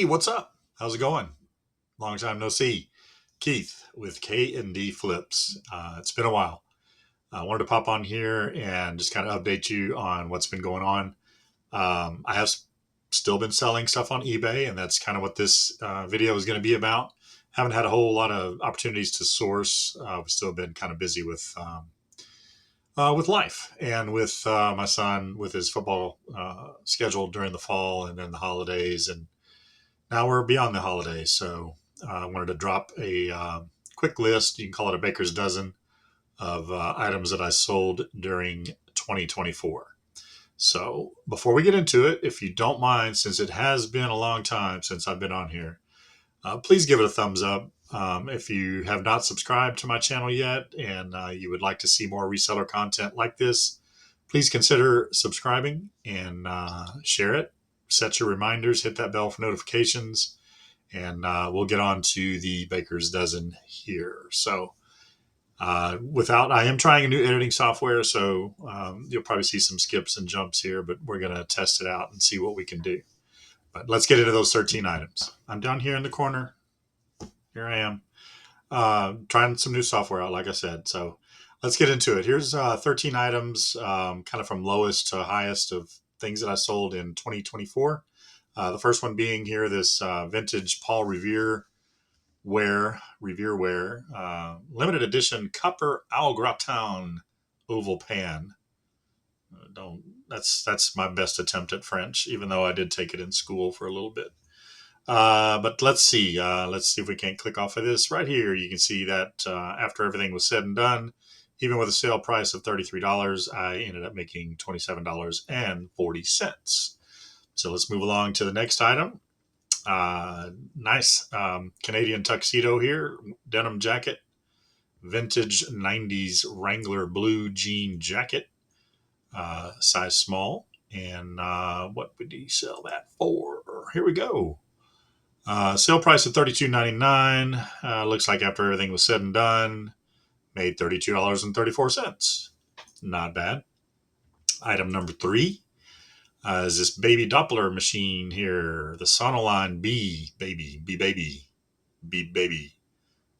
what's up? How's it going? Long time no see. Keith with K and D Flips. It's been a while. I wanted to pop on here and just kind of update you on what's been going on. I have still been selling stuff on eBay, and that's kind of what this video is going to be about. Haven't had a whole lot of opportunities to source. We've still been kind of busy with life and with my son with his football schedule during the fall and then the holidays, and now we're beyond the holidays, so I wanted to drop a quick list. You can call it a baker's dozen of items that I sold during 2024. So before we get into it, if you don't mind, since it has been a long time since I've been on here, please give it a thumbs up. If you have not subscribed to my channel yet and you would like to see more reseller content like this, please consider subscribing and share it. Set your reminders, hit that bell for notifications, and we'll get on to the baker's dozen here. So I am trying a new editing software, so you'll probably see some skips and jumps here, but we're going to test it out and see what we can do. But let's get into those 13 items. I'm down here in the corner. Here I am, trying some new software out, like I said. So let's get into it. Here's 13 items, kind of from lowest to highest of things that I sold in 2024. The first one being here, this vintage Paul Revere ware, limited edition copper au gratin oval pan. Don't That's my best attempt at French, even though I did take it in school for a little bit. But let's see. Let's see if we can't click off of this right here. You can see that after everything was said and done, even with a sale price of $33, I ended up making $27.40. So let's move along to the next item. Nice Canadian tuxedo here, denim jacket, vintage 90s Wrangler blue jean jacket, size small. And what would he sell that for? Here we go. Sale price of $32.99. Looks like after everything was said and done, made $32.34. Not bad. Item number 3 is this baby Doppler machine here, the Sonoline B baby.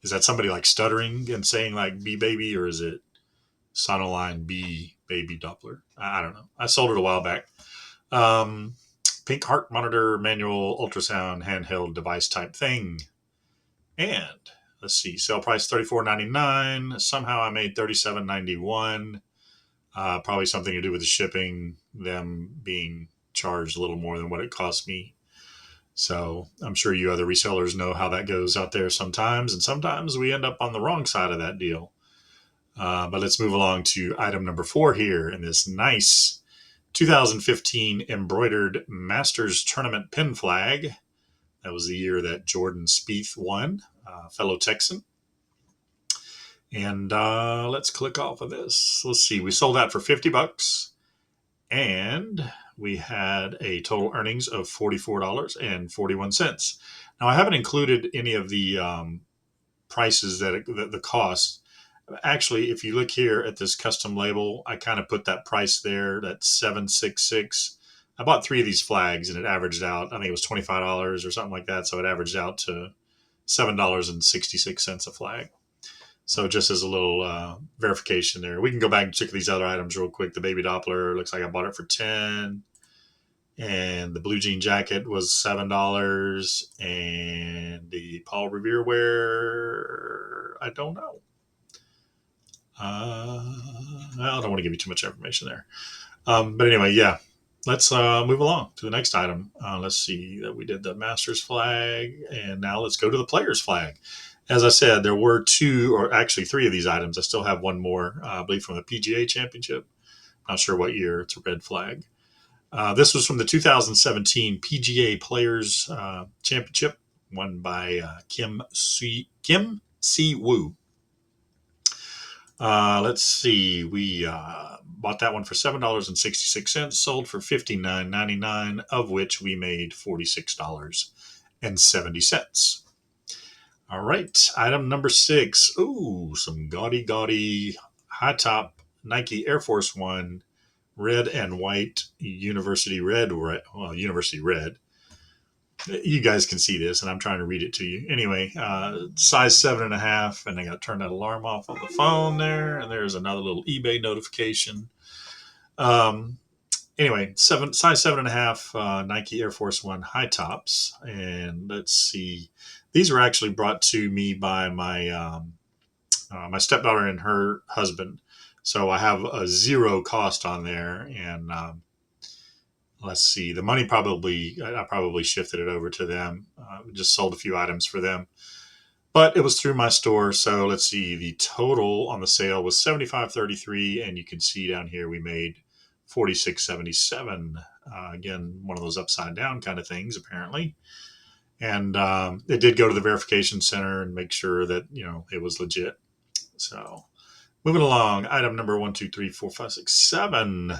Is that somebody like stuttering and saying like B baby, or is it Sonoline B baby Doppler? I don't know. I sold it a while back. Pink heart monitor, manual ultrasound, handheld device type thing. And let's see, sale price $34.99. Somehow I made $37.91. Probably something to do with the shipping, them being charged a little more than what it cost me. So I'm sure you other resellers know how that goes out there sometimes, and sometimes we end up on the wrong side of that deal. But let's move along to item number 4 here in this nice 2015 embroidered Masters Tournament pin flag. That was the year that Jordan Spieth won, fellow Texan. And let's click off of this. Let's see. We sold that for $50, and we had a total earnings of $44.41. Now, I haven't included any of the prices the cost. Actually, if you look here at this custom label, I kind of put that price there. That's $766. I bought 3 of these flags, and it averaged out. I think it was $25 or something like that. So it averaged out to $7.66 a flag. So just as a little verification there, we can go back and check these other items real quick. The baby Doppler looks like I bought it for 10, and the blue jean jacket was $7, and the Paul Revere wear, I don't know. I don't want to give you too much information there. But anyway, yeah, let's move along to the next item. Let's see that we did the Masters flag, and now let's go to the Players flag. As I said, there were 2, or actually 3 of these items. I still have one more, I believe, from the PGA Championship. Not sure what year. It's a red flag. This was from the 2017 PGA Players Championship, won by Kim Si Woo. Let's see. We bought that one for $7.66, sold for $59.99, of which we made $46.70. All right, item number 6. Ooh, some gaudy high top Nike Air Force One, red and white, University red. You guys can see this, and I'm trying to read it to you. Anyway, size 7.5, and I got to turn that alarm off on the phone there. And there's another little eBay notification. Um, anyway, size 7.5 Nike Air Force One high tops, and let's see. These were actually brought to me by my stepdaughter and her husband. So I have a zero cost on there, and let's see, the money I probably shifted it over to them. Just sold a few items for them, but it was through my store. So let's see, the total on the sale was 75.33, and you can see down here we made 46.77. Again, one of those upside down kind of things apparently. And it did go to the verification center and make sure that it was legit. So moving along, item number 1, 2, 3, 4, 5, 6, 7.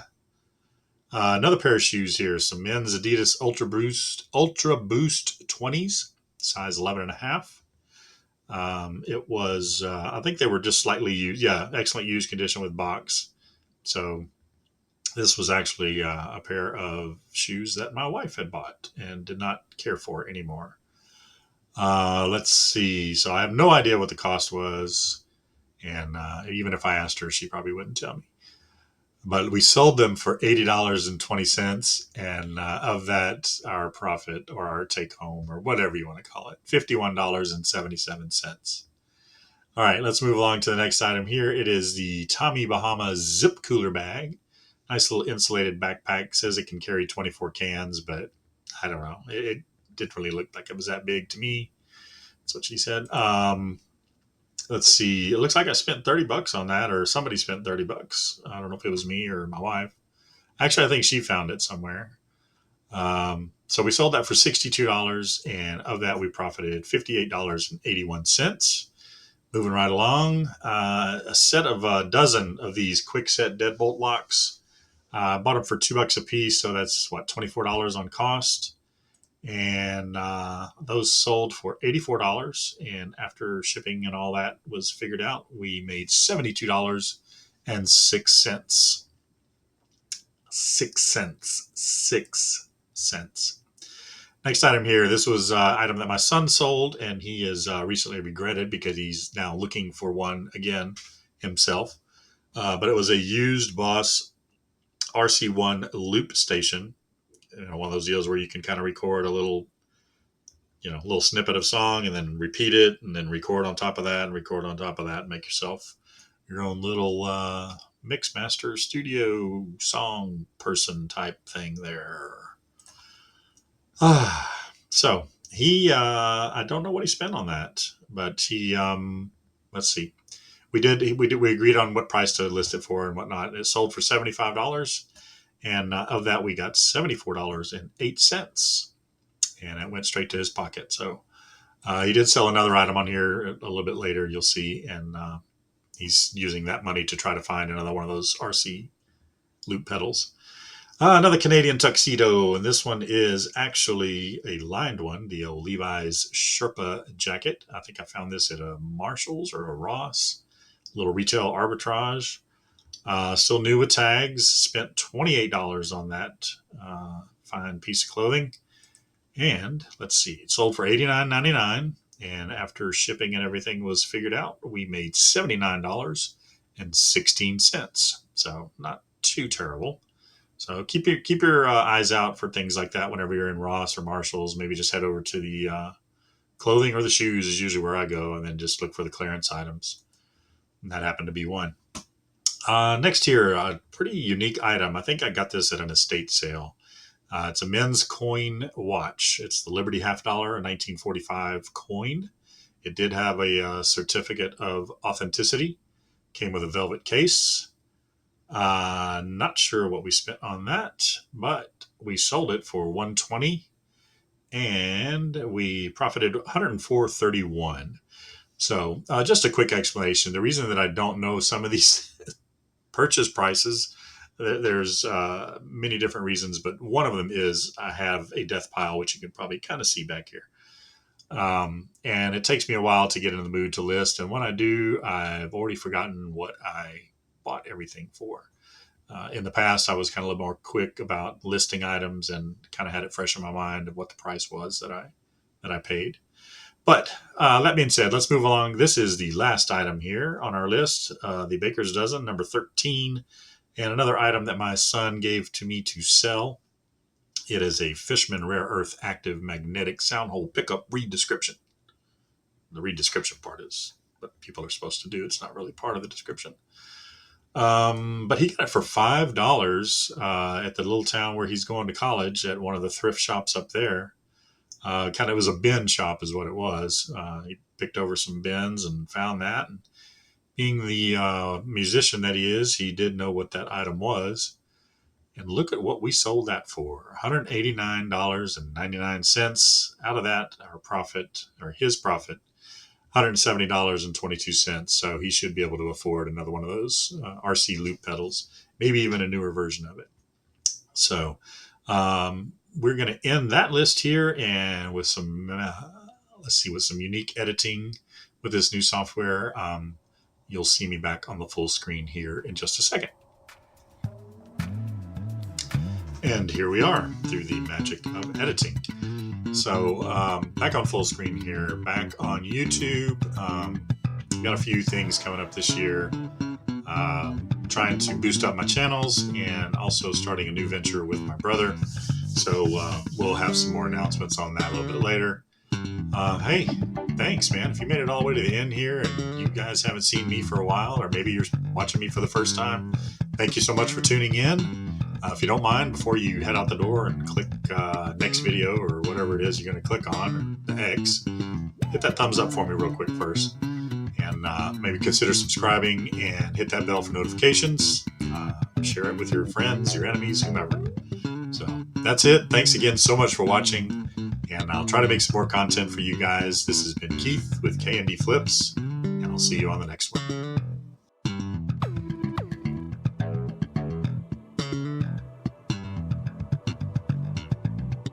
Another pair of shoes here. Some men's Adidas Ultra Boost 20s, size 11.5. It was, I think they were just slightly used. Yeah, excellent used condition with box. So this was actually a pair of shoes that my wife had bought and did not care for anymore. Let's see. So I have no idea what the cost was. And even if I asked her, she probably wouldn't tell me. But we sold them for $80.20, and of that, our profit or our take home or whatever you want to call it, $51.77. All right, let's move along to the next item here. It is the Tommy Bahama Zip Cooler Bag. Nice little insulated backpack. Says it can carry 24 cans, but I don't know. It didn't really look like it was that big to me. That's what she said. Let's see. It looks like I spent $30 on that, or somebody spent $30. I don't know if it was me or my wife. Actually, I think she found it somewhere. So we sold that for $62, and of that we profited $58.81. Moving right along, a set of a dozen of these quick set deadbolt locks. Bought them for $2 a piece, so that's what, $24 on cost. And those sold for $84. And after shipping and all that was figured out, we made $72.06. 6 cents. 6 cents. Next item here. This was an item that my son sold, and he has recently regretted because he's now looking for one again himself. But it was a used Boss RC1 loop station. One of those deals where you can kind of record a little snippet of song and then repeat it and then record on top of that and record on top of that and make yourself your own little Mixmaster studio song person type thing there. So I don't know what he spent on that, but let's see. We agreed on what price to list it for and whatnot. It sold for $75, and of that we got $74.08, and it went straight to his pocket. So he did sell another item on here a little bit later, you'll see, and he's using that money to try to find another one of those RC loop pedals. Another Canadian tuxedo, and this one is actually a lined one, the old Levi's Sherpa jacket. I think I found this at a Marshall's or a Ross. Little retail arbitrage. Still new with tags. Spent $28 on that fine piece of clothing. And let's see, it sold for $89.99. And after shipping and everything was figured out, we made $79.16. So not too terrible. So keep your eyes out for things like that whenever you're in Ross or Marshalls. Maybe just head over to the clothing or the shoes is usually where I go, and then just look for the clearance items. And that happened to be one. Next here, a pretty unique item. I think I got this at an estate sale. It's a men's coin watch. It's the Liberty $50, a 1945 coin. It did have a certificate of authenticity. Came with a velvet case. Not sure what we spent on that, but we sold it for $120, and we profited $104.31. So just a quick explanation. The reason that I don't know some of these purchase prices, there's many different reasons, but one of them is I have a death pile, which you can probably kind of see back here. And it takes me a while to get in the mood to list. And when I do, I've already forgotten what I bought everything for. In the past, I was kind of a little more quick about listing items and kind of had it fresh in my mind of what the price was that I paid. But that being said, let's move along. This is the last item here on our list, the Baker's Dozen, number 13, and another item that my son gave to me to sell. It is a Fishman Rare Earth Active Magnetic Sound Hole Pickup Read Description. The read description part is what people are supposed to do. It's not really part of the description. But he got it for $5 at the little town where he's going to college at one of the thrift shops up there. Kind of, it was a bin shop is what it was. He picked over some bins and found that. And being the musician that he is, he did know what that item was. And look at what we sold that for, $189.99. Out of that, our profit, or his profit, $170.22. So he should be able to afford another one of those RC loop pedals, maybe even a newer version of it. So we're going to end that list here, and with some, with some unique editing with this new software. You'll see me back on the full screen here in just a second. And here we are through the magic of editing. So back on full screen here, back on YouTube. Got a few things coming up this year. Trying to boost up my channels and also starting a new venture with my brother. So we'll have some more announcements on that a little bit later. Hey, thanks, man. If you made it all the way to the end here and you guys haven't seen me for a while, or maybe you're watching me for the first time, thank you so much for tuning in. If you don't mind, before you head out the door and click next video or whatever it is you're going to click on, or the X, hit that thumbs up for me real quick first. And maybe consider subscribing and hit that bell for notifications. Share it with your friends, your enemies, whomever. So that's it. Thanks again so much for watching. And I'll try to make some more content for you guys. This has been Keith with K&D Flips, and I'll see you on the next one.